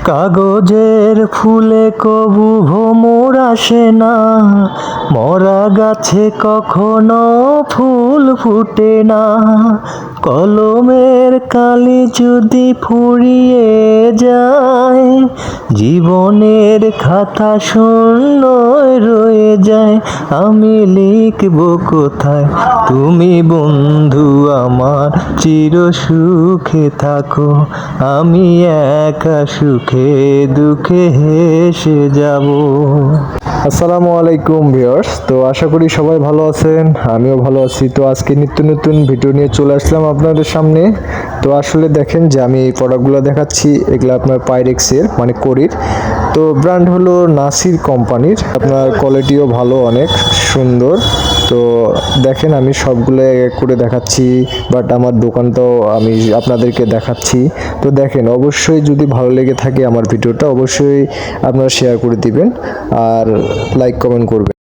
কাগজের ফুলে কবু ভ্রমর আসে না, মরা গাছে কখনো ফুল ফুটে না। কলমের কালি যদি ফুরিয়ে যায়, জীবনের খাতা শূন্য রয়ে যায়। আমি লিখব কোথায়, তুমি বন্ধু আমার চির সুখে থাকো, আমি একা সুখে দুঃখে হেসে যাব। আসসালামু আলাইকুম ভিউয়ার্স, তো আশা করি সবাই ভালো আছেন, আমিও ভালো আছি। তো আজকে নিত্য নতুন ভিডিও নিয়ে চলে আসলাম আপনাদের সামনে। তো আসলে দেখেন যে আমি এই প্রোডাক্টগুলো দেখাচ্ছি, এগুলো আপনার পাইরেক্সের মানে কোরির। তো ব্র্যান্ড হলো নাসির কোম্পানির, আপনার কোয়ালিটিও ভালো, অনেক সুন্দর। তো দেখেন আমি সবগুলো এক করে দেখাচ্ছি, বাট আমার দোকানটাও আমি আপনাদেরকে দেখাচ্ছি। তো দেখেন, অবশ্যই যদি ভালো লেগে থাকে আমার ভিডিওটা, অবশ্যই আপনারা শেয়ার করে দিবেন আর লাইক কমেন্ট করবেন।